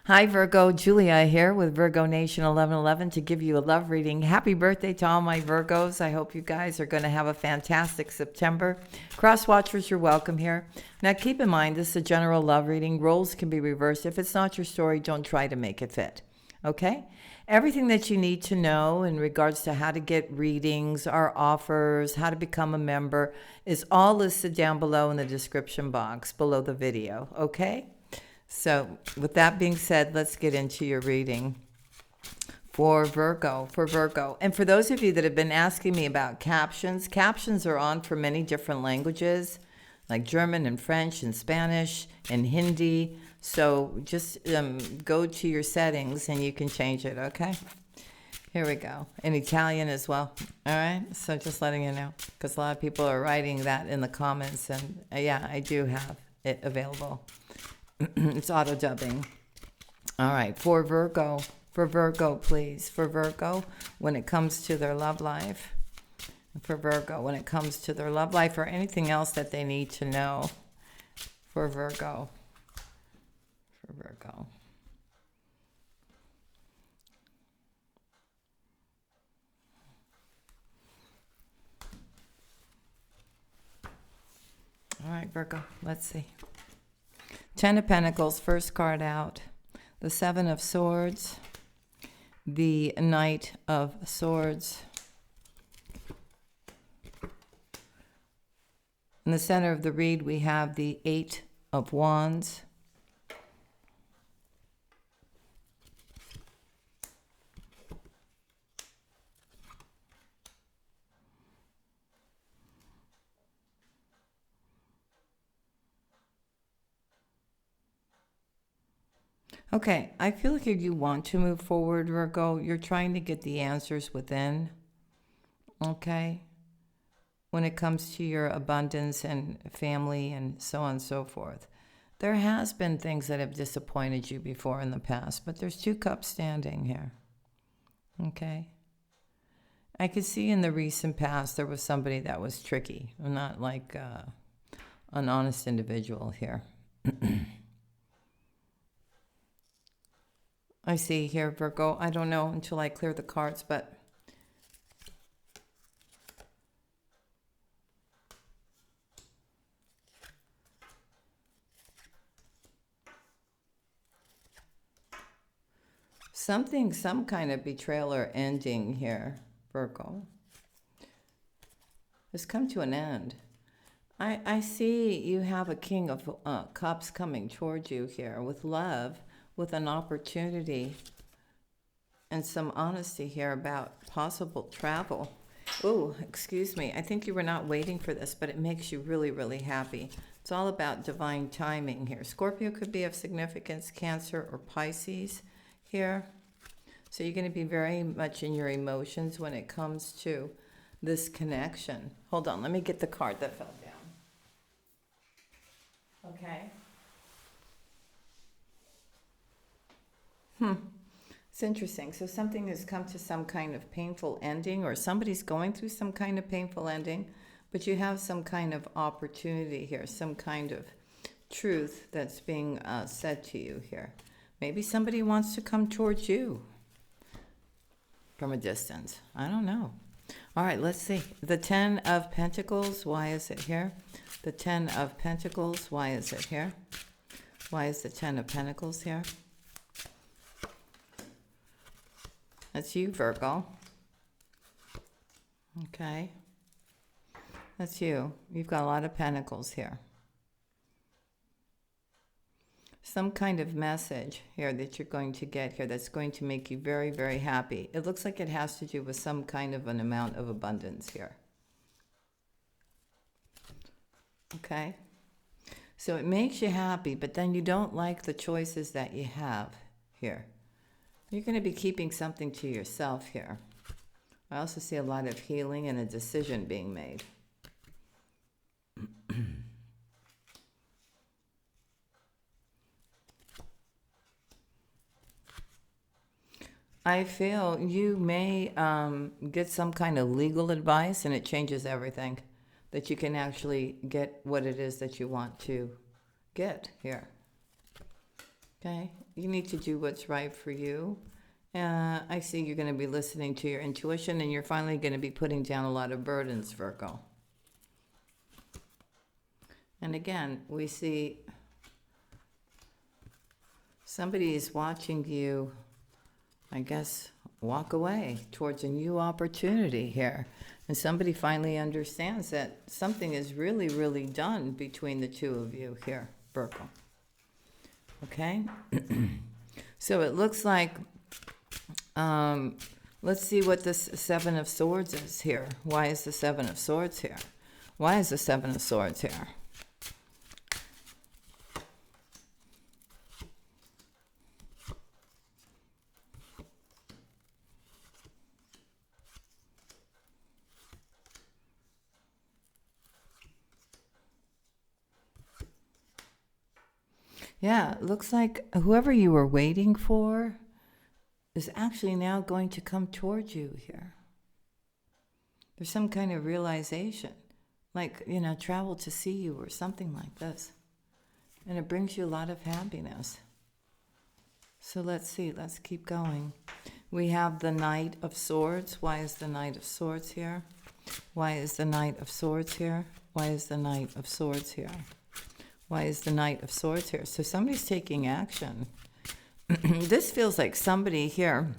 Hi, Virgo. Julia here with Virgo Nation 1111 to give you a love reading. Happy birthday to all my Virgos. I hope you guys are going to have a fantastic September. Cross watchers, you're welcome here. Now, keep in mind, this is a general love reading. Roles can be reversed. If it's not your story, don't try to make it fit. Okay? Everything that you need to know in regards to how to get readings, our offers, how to become a member is all listed down below in the description box below the video. Okay? So with that being said, let's get into your reading for Virgo. And for those of you that have been asking me about captions, captions are on for many different languages, like German and French and Spanish and Hindi. So just go to your settings and you can change it, okay? Here we go. In Italian as well. All right? So just letting you know, because a lot of people are writing that in the comments. And yeah, I do have it available. It's auto dubbing. All right, for Virgo, please. For Virgo, when it comes to their love life. For Virgo, when it comes to their love life or anything else that they need to know. For Virgo. For Virgo. All right, Virgo, let's see. 10 of Pentacles, first card out. The 7 of Swords. The Knight of Swords. In the center of the read, we have the 8 of Wands. Okay, I feel like if you want to move forward, Virgo, you're trying to get the answers within, okay? When it comes to your abundance and family and so on and so forth. There has been things that have disappointed you before in the past, but there's 2 cups standing here, okay? I could see in the recent past there was somebody that was tricky, not like an honest individual here. I see here, Virgo. I don't know until I clear the cards, but some kind of betrayal or ending here, Virgo, has come to an end. I see you have a King of Cups coming towards you here with love, with an opportunity and some honesty here about possible travel. Oh, excuse me. I think you were not waiting for this, but it makes you really, really happy. It's all about divine timing here. Scorpio could be of significance, Cancer or Pisces here. So you're going to be very much in your emotions when it comes to this connection. Hold on. Let me get the card that fell down. Okay. It's interesting. So something has come to some kind of painful ending, or somebody's going through some kind of painful ending, but you have some kind of opportunity here, some kind of truth that's being said to you here. Maybe somebody wants to come towards you from a distance. I don't know. All right, let's see. The 10 of Pentacles, why is it here? The 10 of Pentacles, why is it here? Why is the 10 of Pentacles here? That's you, Virgo. Okay. That's you. You've got a lot of pentacles here. Some kind of message here that you're going to get here that's going to make you very, very happy. It looks like it has to do with some kind of an amount of abundance here. Okay. So it makes you happy, but then you don't like the choices that you have here. You're going to be keeping something to yourself here. I also see a lot of healing and a decision being made. I feel you may get some kind of legal advice and it changes everything. That you can actually get what it is that you want to get here. Okay? You need to do what's right for you. I see you're going to be listening to your intuition, and you're finally going to be putting down a lot of burdens, Virgo. And again, we see somebody is watching you, I guess, walk away towards a new opportunity here. And somebody finally understands that something is really, really done between the two of you here, Virgo. Okay? So it looks like, let's see what this Seven of Swords is here. Why is the Seven of Swords here? Why is the Seven of Swords here? Yeah, it looks like whoever you were waiting for is actually now going to come towards you here. There's some kind of realization, like, travel to see you or something like this. And it brings you a lot of happiness. So let's see, let's keep going. We have the Knight of Swords. Why is the Knight of Swords here? Why is the Knight of Swords here? Why is the Knight of Swords here? Why is the Knight of Swords here? So somebody's taking action. This feels like somebody here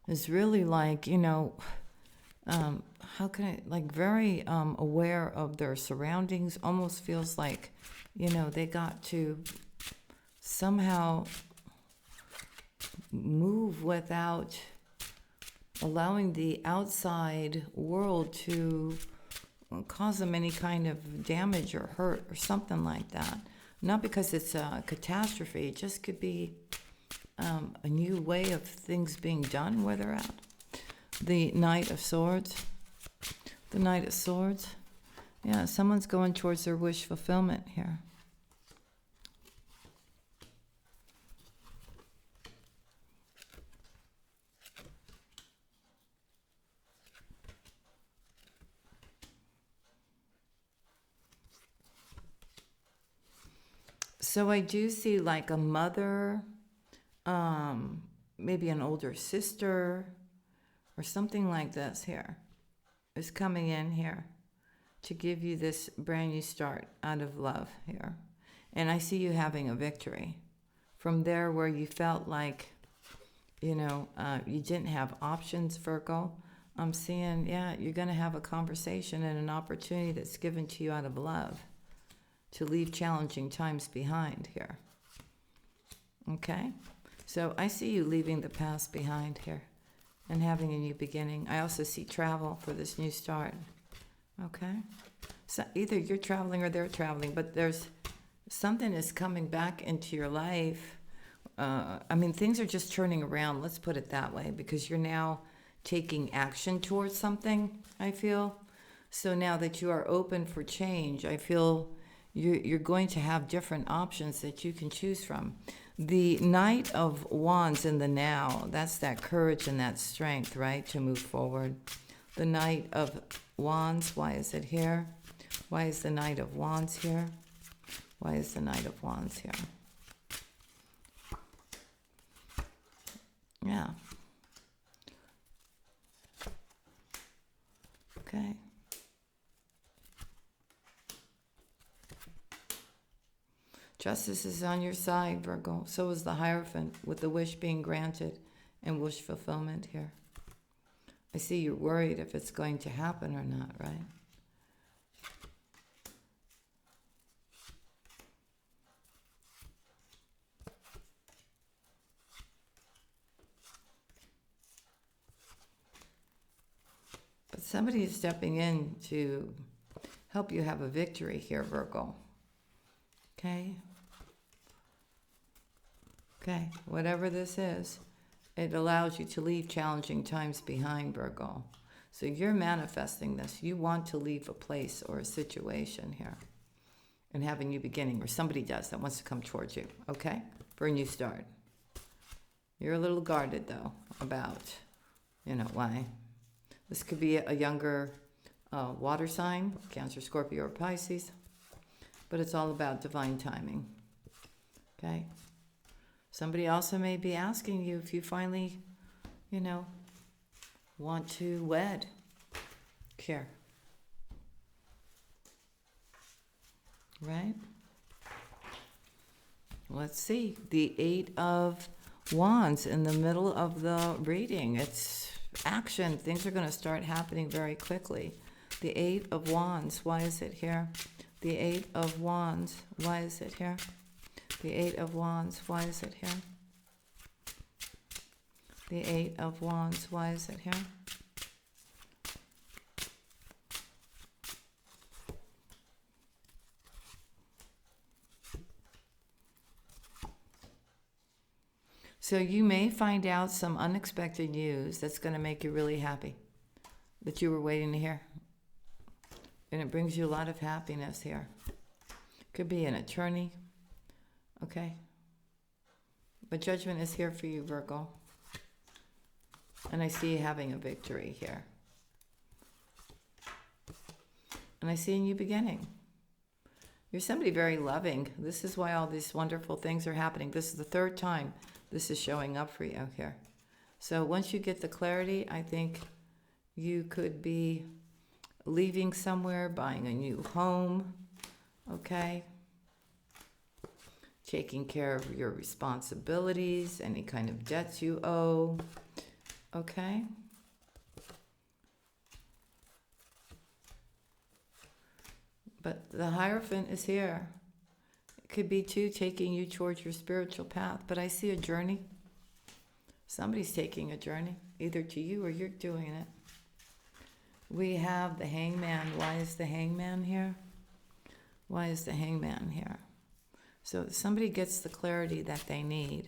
is really like, how can I, like very aware of their surroundings. Almost feels like, they got to somehow move without allowing the outside world to cause them any kind of damage or hurt or something like that. Not because it's a catastrophe, it just could be a new way of things being done where they're at. The Knight of Swords. The Knight of Swords. Yeah, someone's going towards their wish fulfillment here. So I do see like a mother, maybe an older sister or something like this here is coming in here to give you this brand new start out of love here. And I see you having a victory. From there where you felt like, you didn't have options, Virgo, I'm seeing, you're going to have a conversation and an opportunity that's given to you out of love to leave challenging times behind here. Okay? So I see you leaving the past behind here and having a new beginning. I also see travel for this new start. Okay? So either you're traveling or they're traveling, but there's something is coming back into your life. Things are just turning around, let's put it that way, because you're now taking action towards something, I feel. So now that you are open for change, I feel you're going to have different options that you can choose from. The Knight of Wands in the now, that's that courage and that strength, right, to move forward. The Knight of Wands, why is it here? Why is the Knight of Wands here? Why is the Knight of Wands here? Yeah. Okay. Justice is on your side, Virgo. So is the Hierophant, with the wish being granted and wish fulfillment here. I see you're worried if it's going to happen or not, right? But somebody is stepping in to help you have a victory here, Virgo. Okay? Okay, whatever this is, it allows you to leave challenging times behind, Virgo. So you're manifesting this. You want to leave a place or a situation here and have a new beginning, or somebody does that wants to come towards you, okay, for a new start. You're a little guarded, though, about, why. This could be a younger water sign, Cancer, Scorpio, or Pisces, but it's all about divine timing. Okay. Somebody also may be asking you if you finally, want to wed. Here. Right? Let's see. The Eight of Wands in the middle of the reading. It's action. Things are going to start happening very quickly. The Eight of Wands. Why is it here? The Eight of Wands. Why is it here? The Eight of Wands. Why is it here? The Eight of Wands. Why is it here? So you may find out some unexpected news that's going to make you really happy, that you were waiting to hear. And it brings you a lot of happiness here. Could be an attorney. Okay. But judgment is here for you, Virgo. And I see you having a victory here. And I see a new beginning. You're somebody very loving. This is why all these wonderful things are happening. This is the third time this is showing up for you here. So once you get the clarity, I think you could be leaving somewhere, buying a new home, okay? Taking care of your responsibilities, any kind of debts you owe, okay? But the Hierophant is here. It could be too taking you towards your spiritual path, but I see a journey. Somebody's taking a journey, either to you or you're doing it. We have the Hangman. Why is the Hangman here? Why is the Hangman here? So somebody gets the clarity that they need.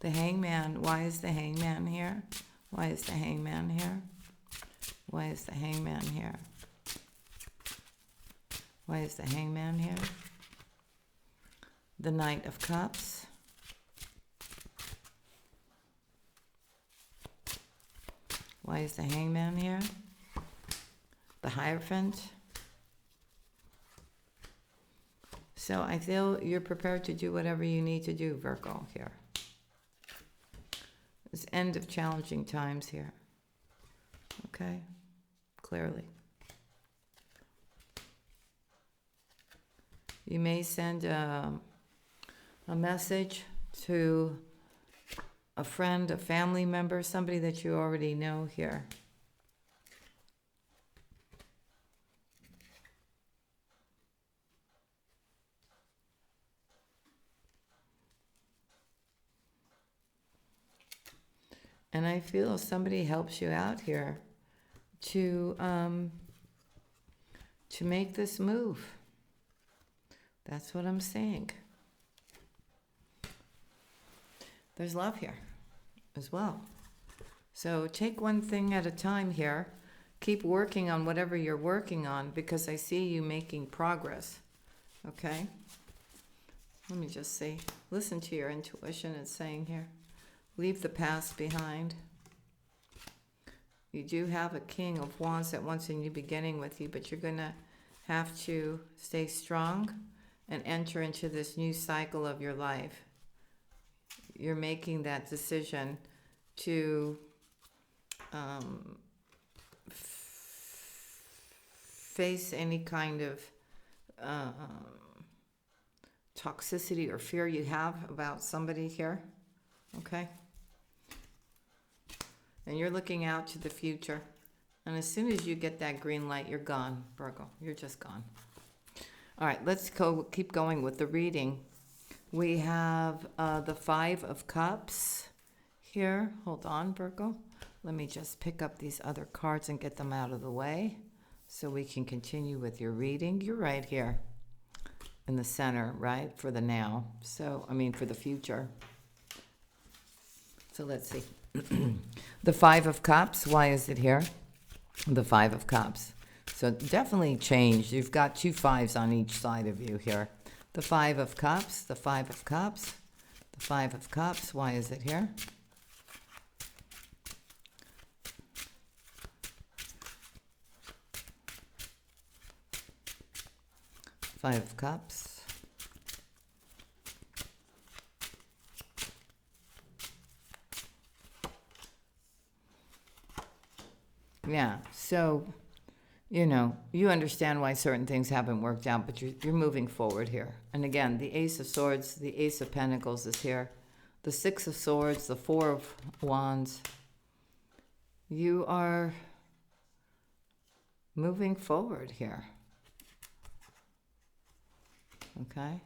The Hangman. Why is the Hangman here? Why is the Hangman here? Why is the Hangman here? Why is the Hangman here? The Knight of Cups. Why is the Hangman here? The Hierophant. So I feel you're prepared to do whatever you need to do, Virgo, here. It's end of challenging times here. Okay? Clearly. You may send a message to a friend, a family member, somebody that you already know here. And I feel somebody helps you out here to make this move. That's what I'm saying. There's love here as well. So take one thing at a time here. Keep working on whatever you're working on, because I see you making progress. Okay? Let me just see. Listen to your intuition. It's saying here. Leave the past behind. You do have a King of Wands that wants a new beginning with you, but you're going to have to stay strong and enter into this new cycle of your life. You're making that decision to face any kind of toxicity or fear you have about somebody here. Okay? And you're looking out to the future. And as soon as you get that green light, you're gone, Virgo. You're just gone. All right, let's keep going with the reading. We have the Five of Cups here. Hold on, Virgo. Let me just pick up these other cards and get them out of the way so we can continue with your reading. You're right here in the center, right, for the now. So, for the future. So let's see. The Five of Cups, why is it here? The Five of Cups. So definitely change. You've got two fives on each side of you here. The Five of Cups, the Five of Cups, the Five of Cups. Why is it here? Five of Cups. Yeah. So, you know, you understand why certain things haven't worked out, but you're moving forward here. And again, the Ace of Swords, the Ace of Pentacles is here. The Six of Swords, the Four of Wands. You are moving forward here. Okay?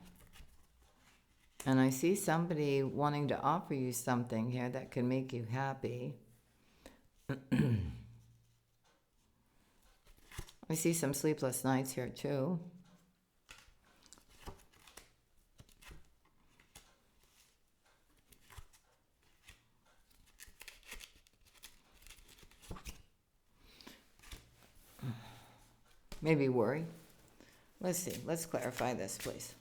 And I see somebody wanting to offer you something here that can make you happy. I see some sleepless nights here too. Maybe worry. Let's see. Let's clarify this, please.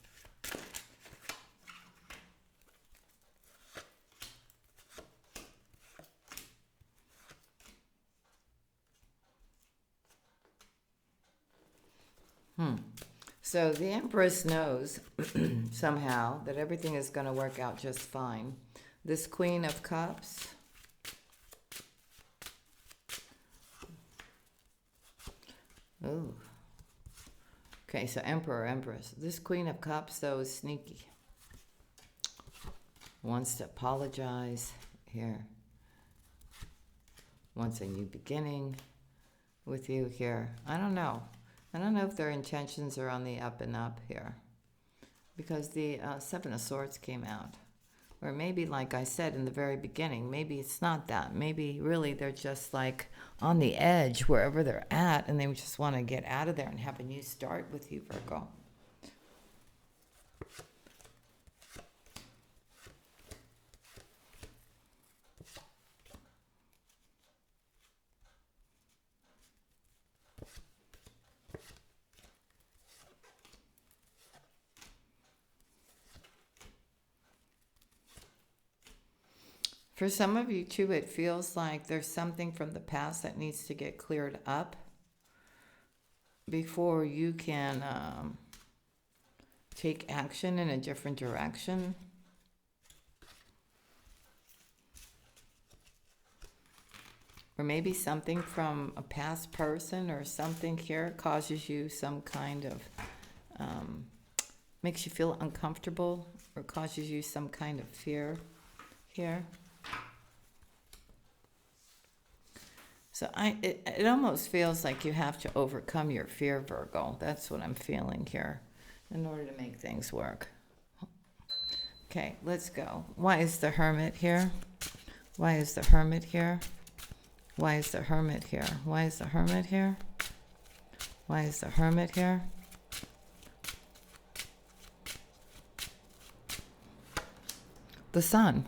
So the Empress knows somehow that everything is going to work out just fine. This Queen of Cups. Ooh. Okay, so Emperor, Empress. This Queen of Cups, though, is sneaky. Wants to apologize here. Wants a new beginning with you here. I don't know. I don't know if their intentions are on the up and up here. Because the Seven of Swords came out. Or maybe, like I said in the very beginning, maybe it's not that. Maybe really they're just like on the edge wherever they're at, and they just want to get out of there and have a new start with you, Virgo. For some of you, too, it feels like there's something from the past that needs to get cleared up before you can take action in a different direction. Or maybe something from a past person or something here causes you some kind of, makes you feel uncomfortable or causes you some kind of fear here. So it almost feels like you have to overcome your fear, Virgo. That's what I'm feeling here in order to make things work. Okay, let's go. Why is the Hermit here? Why is the Hermit here? Why is the Hermit here? Why is the Hermit here? Why is the Hermit here? The Sun.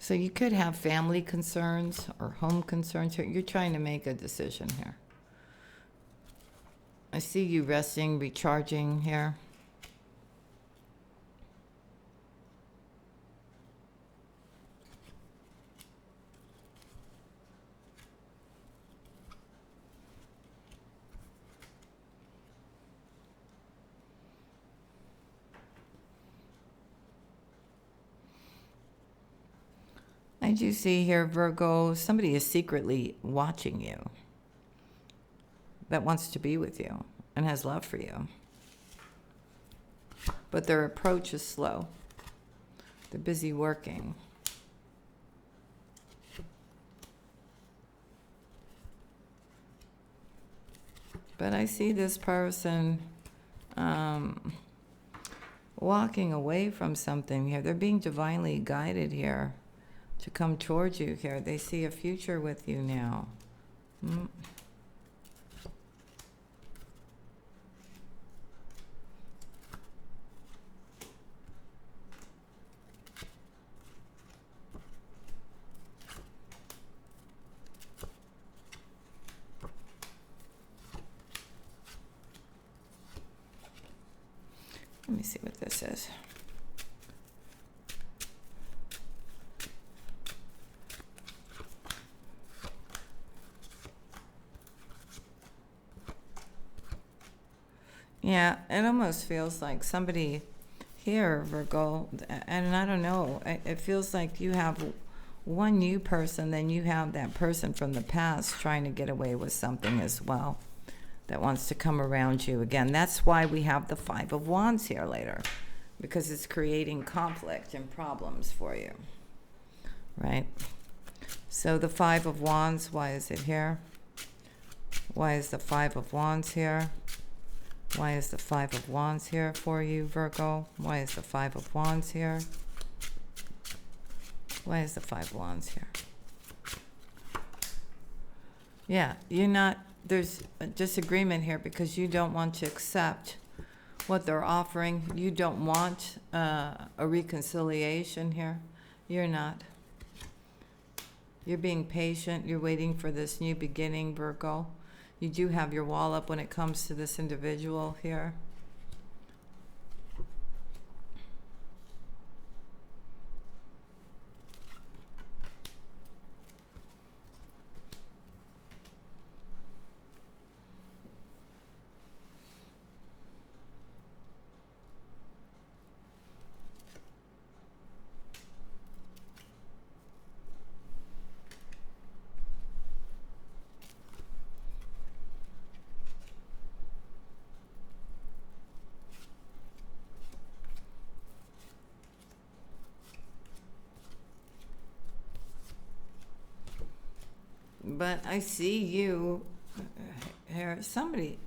So you could have family concerns or home concerns here. You're trying to make a decision here. I see you resting, recharging here. I do see here, Virgo, somebody is secretly watching you that wants to be with you and has love for you. But their approach is slow. They're busy working. But I see this person walking away from something here. They're being divinely guided here to come towards you here. They see a future with you now. Let me see what this is. Yeah, it almost feels like somebody here, Virgo, and I don't know, it feels like you have one new person, then you have that person from the past trying to get away with something as well that wants to come around you again. That's why we have the Five of Wands here later, because it's creating conflict and problems for you, right? So the Five of Wands, why is it here? Why is the Five of Wands here? Why is the Five of Wands here for you, Virgo? Why is the Five of Wands here? Why is the Five of Wands here? Yeah, you're not, there's a disagreement here because you don't want to accept what they're offering. You don't want a reconciliation here. You're not. You're being patient. You're waiting for this new beginning, Virgo. You do have your wall up when it comes to this individual here. But I see you here. Somebody,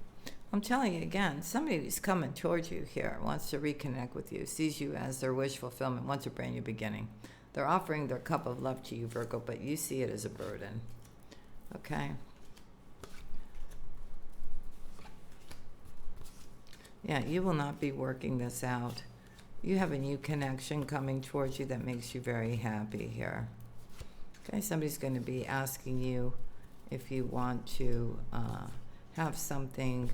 I'm telling you again, somebody who's coming towards you here wants to reconnect with you, sees you as their wish fulfillment, wants a brand new beginning. They're offering their cup of love to you, Virgo, but you see it as a burden. Okay? Yeah, you will not be working this out. You have a new connection coming towards you that makes you very happy here. Okay, somebody's going to be asking you if you want to have something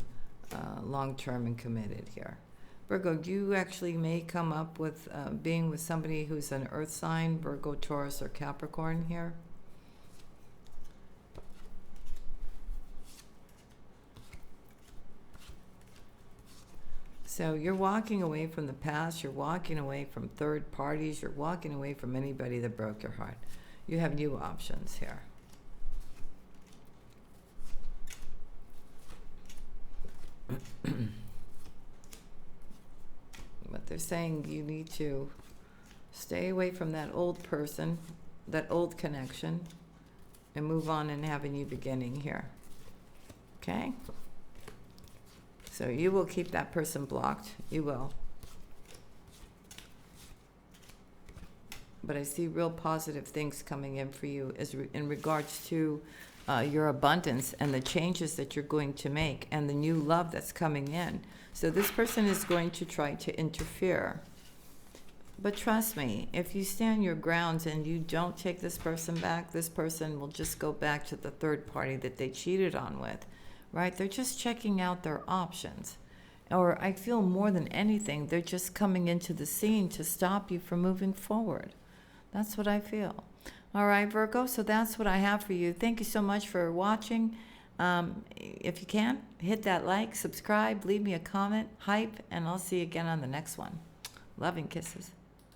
long-term and committed here. Virgo, you actually may come up with being with somebody who's an earth sign, Virgo, Taurus, or Capricorn here. So you're walking away from the past, you're walking away from third parties, you're walking away from anybody that broke your heart. You have new options here. But they're saying you need to stay away from that old person, that old connection, and move on and have a new beginning here. Okay? So you will keep that person blocked. You will. But I see real positive things coming in for you in regards to your abundance and the changes that you're going to make and the new love that's coming in. So this person is going to try to interfere. But trust me, if you stand your grounds and you don't take this person back, this person will just go back to the third party that they cheated on with, right? They're just checking out their options. Or I feel more than anything, they're just coming into the scene to stop you from moving forward. That's what I feel. All right, Virgo, so that's what I have for you. Thank you so much for watching. If you can, hit that like, subscribe, leave me a comment, hype, and I'll see you again on the next one. Loving kisses.